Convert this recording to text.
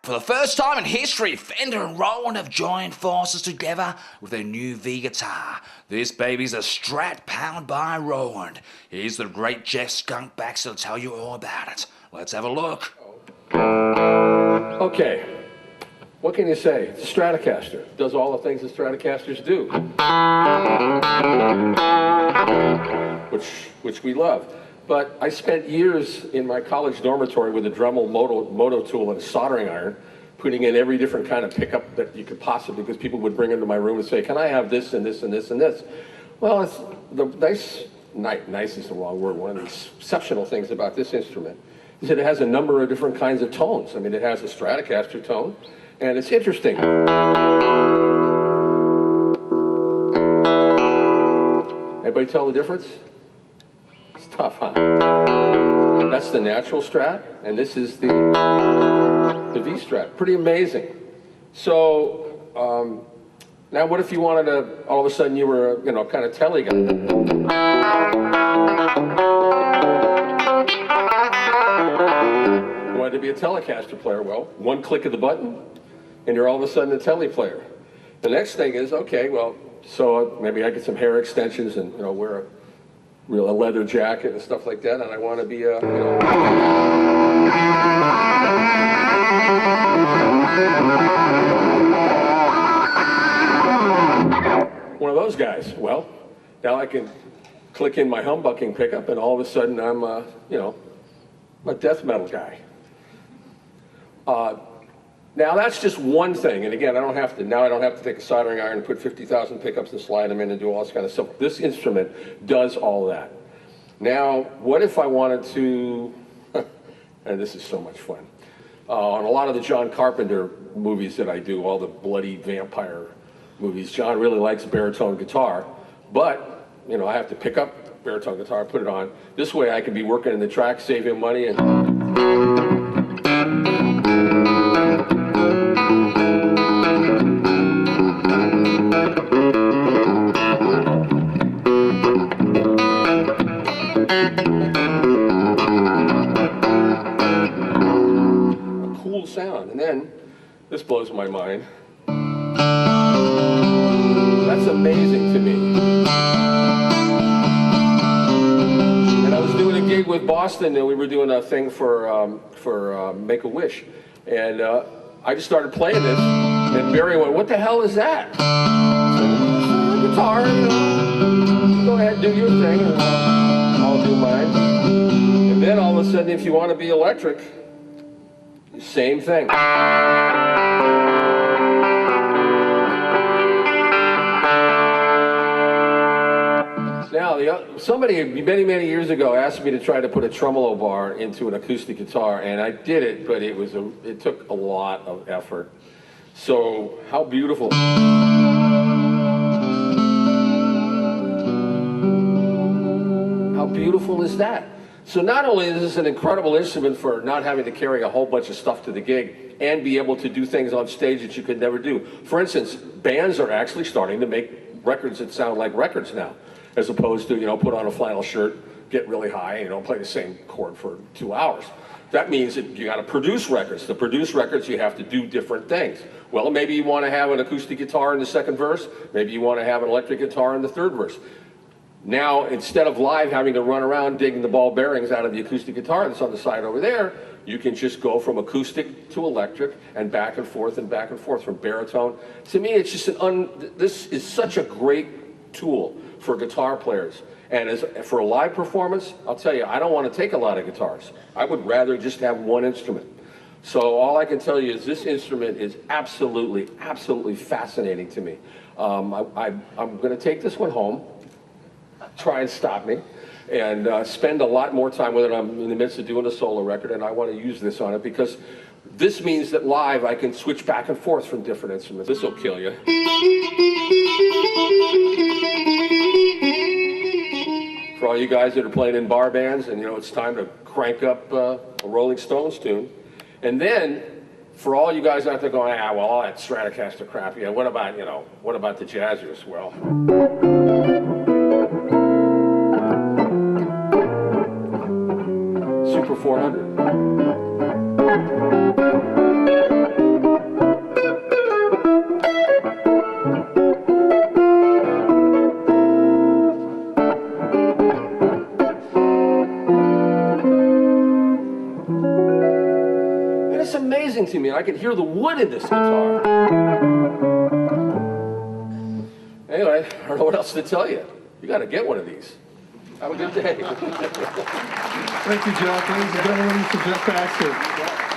For the first time in history, Fender and Roland have joined forces together with their new V guitar. This baby's a Strat powered by Roland. Here's the great Jeff Skunk Baxter to tell you all about it. Let's have a look. Okay, what can you say? It's a Stratocaster. It does all the things that Stratocasters do, which we love. But I spent years in my college dormitory with a Dremel moto tool and a soldering iron, putting in every different kind of pickup that you could possibly, because people would bring into my room and say, can I have this and this and this and this? Well, it's the nice is the wrong word. One of the exceptional things about this instrument is that it has a number of different kinds of tones. I mean, it has a Stratocaster tone, and it's interesting. Everybody tell the difference? It's tough, huh? That's the natural Strat, and this is the V Strat. Pretty amazing. So now, what if you wanted to? All of a sudden, you were, kind of telly guy. You wanted to be a Telecaster player. Well, one click of the button, and you're all of a sudden a telly player. The next thing is, okay, well, so maybe I get some hair extensions and wear a leather jacket and stuff like that, and I want to be a, one of those guys. Well, now I can click in my humbucking pickup, and all of a sudden I'm, a death metal guy. Now that's just one thing, and again, I don't have to take a soldering iron and put 50,000 pickups and slide them in and do all this kind of stuff. This instrument does all that. Now, what if I wanted to, and this is so much fun, on a lot of the John Carpenter movies that I do, all the bloody vampire movies, John really likes baritone guitar, but, I have to pick up baritone guitar, put it on. This way I can be working in the track, saving money, and sound. And then, this blows my mind. That's amazing to me. And I was doing a gig with Boston, and we were doing a thing for Make-A-Wish. And I just started playing this, and Barry went, what the hell is that? I said, guitar, go ahead, do your thing, and I'll do mine. And then all of a sudden, if you want to be electric, same thing. Now, somebody many years ago asked me to try to put a tremolo bar into an acoustic guitar, and I did it, but it took a lot of effort. So, how beautiful. How beautiful is that? So not only is this an incredible instrument for not having to carry a whole bunch of stuff to the gig and be able to do things on stage that you could never do. For instance, bands are actually starting to make records that sound like records now, as opposed to, put on a flannel shirt, get really high, and play the same chord for 2 hours. That means that you got to produce records. To produce records, you have to do different things. Well, maybe you want to have an acoustic guitar in the second verse. Maybe you want to have an electric guitar in the third verse. Now, instead of live having to run around digging the ball bearings out of the acoustic guitar that's on the side over there, you can just go from acoustic to electric and back and forth from baritone. To me, it's just this is such a great tool for guitar players. And for a live performance, I'll tell you, I don't want to take a lot of guitars. I would rather just have one instrument. So all I can tell you is this instrument is absolutely fascinating to me. I'm going to take this one home, try and stop me, and spend a lot more time with it. I'm in the midst of doing a solo record, and I want to use this on it because this means that live I can switch back and forth from different instruments. This will kill you. For all you guys that are playing in bar bands, and it's time to crank up a Rolling Stones tune. And then, for all you guys out there going, well, all that Stratocaster crap, what about the jazzers? Well, Super 400. amazing to me. I can hear the wood in this guitar. Anyway, I don't know what else to tell you. You got to get one of these. Have a good day. Thank you, Jeff. Ladies and gentlemen, Mr. Jeff Baxter.